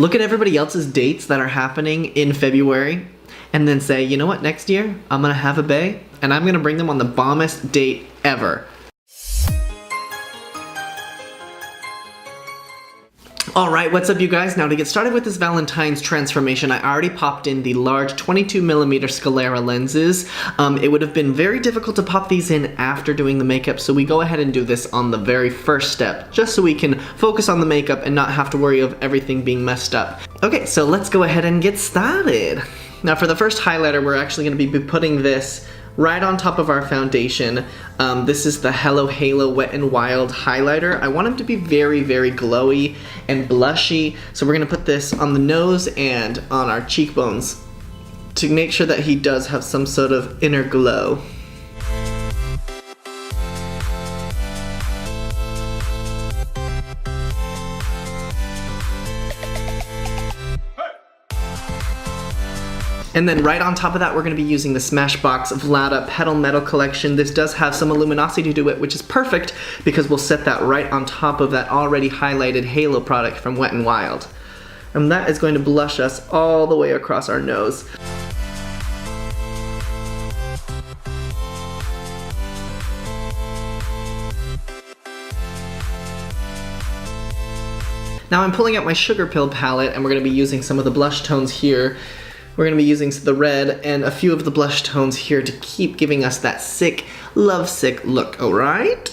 Look at everybody else's dates that are happening in February and then say, you know what, next year I'm gonna have a bae and I'm gonna bring them on the bombest date ever. Alright, what's up you guys? Now to get started with this Valentine's transformation, I already popped in the large 22mm Sclera lenses. It would have been very difficult to pop these in after doing the makeup, so we go ahead and do this on the very first step, just so we can focus on the makeup and not have to worry of everything being messed up. Okay, so let's go ahead and get started. Now for the first highlighter, we're actually going to be putting this right on top of our foundation. This is the Hello Hallo Wet n Wild highlighter. I want him to be very, very glowy and blushy, so we're gonna put this on the nose and on our cheekbones to make sure that he does have some sort of inner glow. And then right on top of that, we're going to be using the Smashbox Vlada Petal Metal Collection. This does have some luminosity to it, which is perfect because we'll set that right on top of that already highlighted Halo product from Wet n Wild. And that is going to blush us all the way across our nose. Now I'm pulling out my SugarPill palette and we're going to be using some of the blush tones here. We're going to be using the red and a few of the blush tones here to keep giving us that sick, LoveSick look, alright?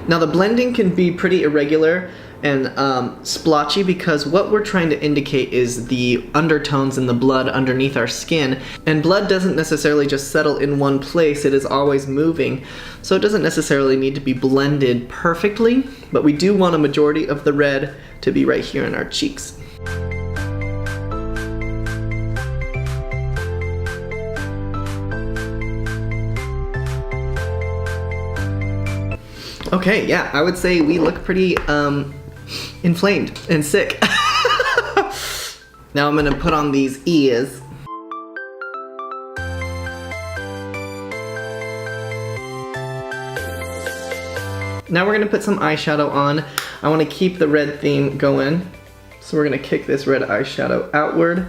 Now the blending can be pretty irregular and splotchy because what we're trying to indicate is the undertones in the blood underneath our skin, and blood doesn't necessarily just settle in one place, it is always moving, so it doesn't necessarily need to be blended perfectly, but we do want a majority of the red to be right here in our cheeks. Okay, yeah, I would say we look pretty inflamed and sick. Now I'm gonna put on these ears. Now we're gonna put some eyeshadow on. I wanna keep the red theme going, so we're gonna kick this red eyeshadow outward.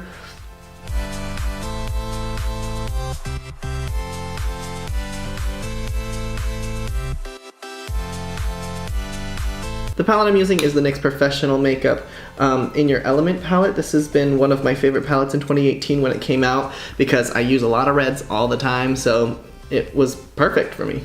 The palette I'm using is the NYX Professional Makeup In Your Element palette. This has been one of my favorite palettes in 2018 when it came out because I use a lot of reds all the time, so it was perfect for me.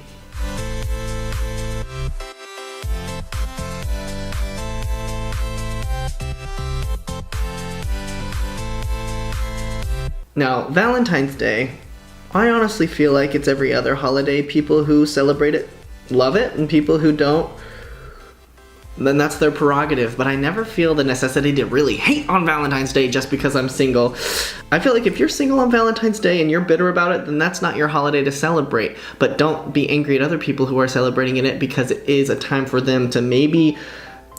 Now, Valentine's Day, I honestly feel like it's every other holiday. People who celebrate it love it, and people who don't, then that's their prerogative, but I never feel the necessity to really hate on Valentine's Day just because I'm single. I feel like if you're single on Valentine's Day and you're bitter about it, then that's not your holiday to celebrate. But don't be angry at other people who are celebrating it because it is a time for them to maybe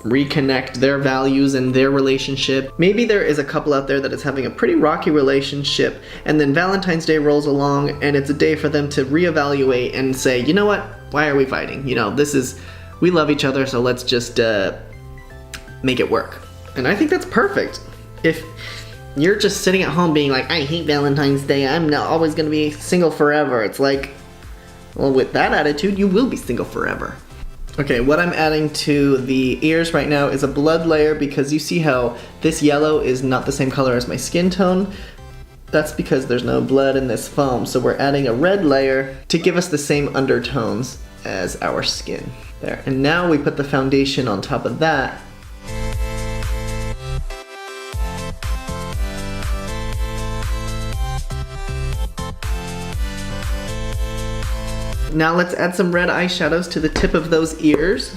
reconnect their values and their relationship. Maybe there is a couple out there that is having a pretty rocky relationship, and then Valentine's Day rolls along and it's a day for them to reevaluate and say, you know what, why are we fighting? You know, we love each other, so let's just make it work. And I think that's perfect. If you're just sitting at home being like, I hate Valentine's Day, I'm not always gonna be single forever. It's like, well, with that attitude, you will be single forever. Okay, what I'm adding to the ears right now is a blood layer because you see how this yellow is not the same color as my skin tone. That's because there's no blood in this foam, so we're adding a red layer to give us the same undertones as our skin. There, and now we put the foundation on top of that. Now let's add some red eyeshadows to the tip of those ears.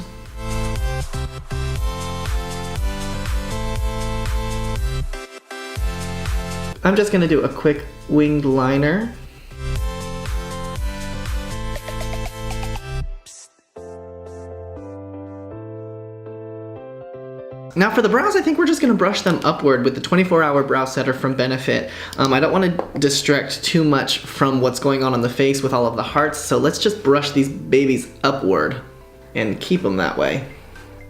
I'm just gonna do a quick winged liner. Now for the brows, I think we're just gonna brush them upward with the 24-hour brow setter from Benefit. I don't wanna distract too much from what's going on the face with all of the hearts, so let's just brush these babies upward and keep them that way.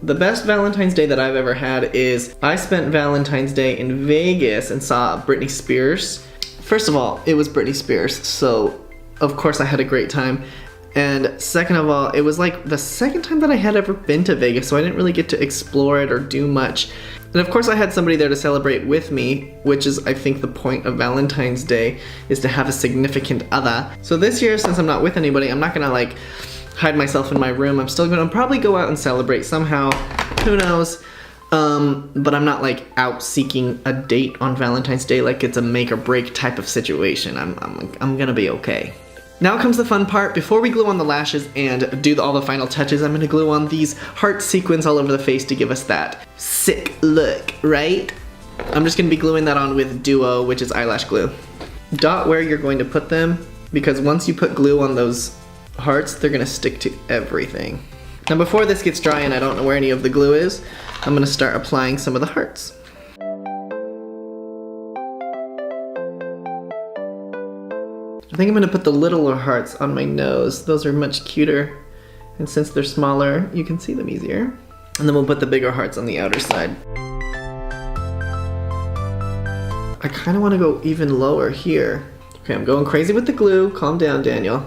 The best Valentine's Day that I've ever had is I spent Valentine's Day in Vegas and saw Britney Spears. First of all, it was Britney Spears, so of course I had a great time. And second of all, it was like the second time that I had ever been to Vegas, so I didn't really get to explore it or do much. And of course I had somebody there to celebrate with me, which is I think the point of Valentine's Day, is to have a significant other. So this year, since I'm not with anybody, I'm not gonna like hide myself in my room. I'm still gonna probably go out and celebrate somehow, who knows. But I'm not like out seeking a date on Valentine's Day like it's a make or break type of situation. I'm gonna be okay. Now comes the fun part. Before we glue on the lashes and do all the final touches, I'm gonna glue on these heart sequins all over the face to give us that sick look, right? I'm just gonna be gluing that on with Duo, which is eyelash glue. Dot where you're going to put them, because once you put glue on those hearts, they're gonna stick to everything. Now before this gets dry and I don't know where any of the glue is, I'm gonna start applying some of the hearts. I think I'm gonna put the littler hearts on my nose. Those are much cuter. And since they're smaller, you can see them easier. And then we'll put the bigger hearts on the outer side. I kinda wanna go even lower here. Okay, I'm going crazy with the glue. Calm down, Daniel.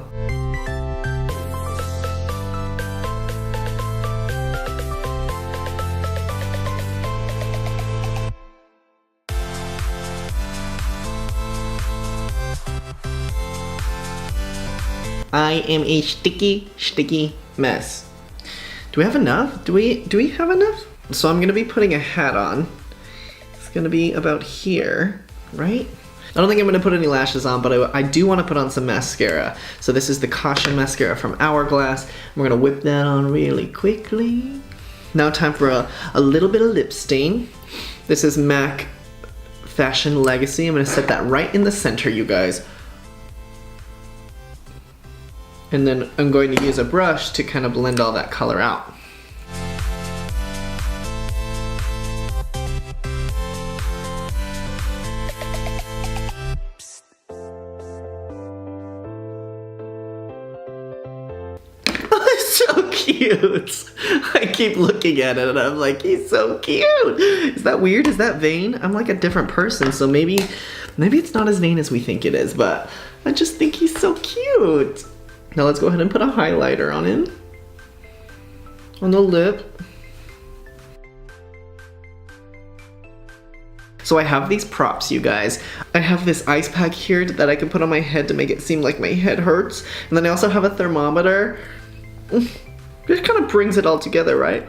I am a sticky mess. Do we have enough? Do we have enough? So I'm gonna be putting a hat on. It's gonna be about here, right? I don't think I'm gonna put any lashes on, but I do wanna put on some mascara. So this is the Caution Mascara from Hourglass. We're gonna whip that on really quickly. Now time for a little bit of lip stain. This is MAC Fashion Legacy. I'm gonna set that right in the center, you guys. And then I'm going to use a brush to kind of blend all that color out. So cute. I keep looking at it and I'm like, he's so cute. Is that weird? Is that vain? I'm like a different person, so maybe it's not as vain as we think it is, but I just think he's so cute. Now let's go ahead and put a highlighter on him. On the lip. So I have these props, you guys. I have this ice pack here that I can put on my head to make it seem like my head hurts. And then I also have a thermometer. It kind of brings it all together, right?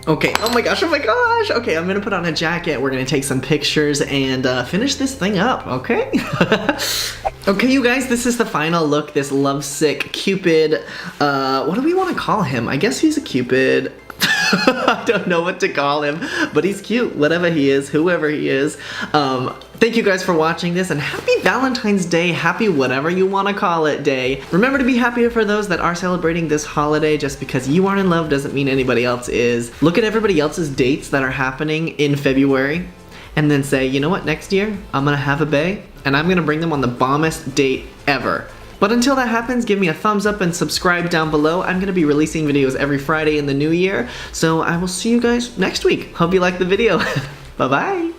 Okay, oh my gosh. Okay, I'm gonna put on a jacket. We're gonna take some pictures and finish this thing up, okay? Okay, you guys, this is the final look, this lovesick Cupid. What do we want to call him? I guess he's a Cupid. I don't know what to call him, but he's cute, whatever he is, whoever he is. Thank you guys for watching this, and happy Valentine's Day, happy whatever you want to call it day. Remember to be happy for those that are celebrating this holiday. Just because you aren't in love doesn't mean anybody else is. Look at everybody else's dates that are happening in February, and then say, you know what, next year, I'm gonna have a bae, and I'm gonna bring them on the bombest date ever. But until that happens, give me a thumbs up and subscribe down below. I'm gonna be releasing videos every Friday in the new year, so I will see you guys next week. Hope you liked the video. Bye-bye.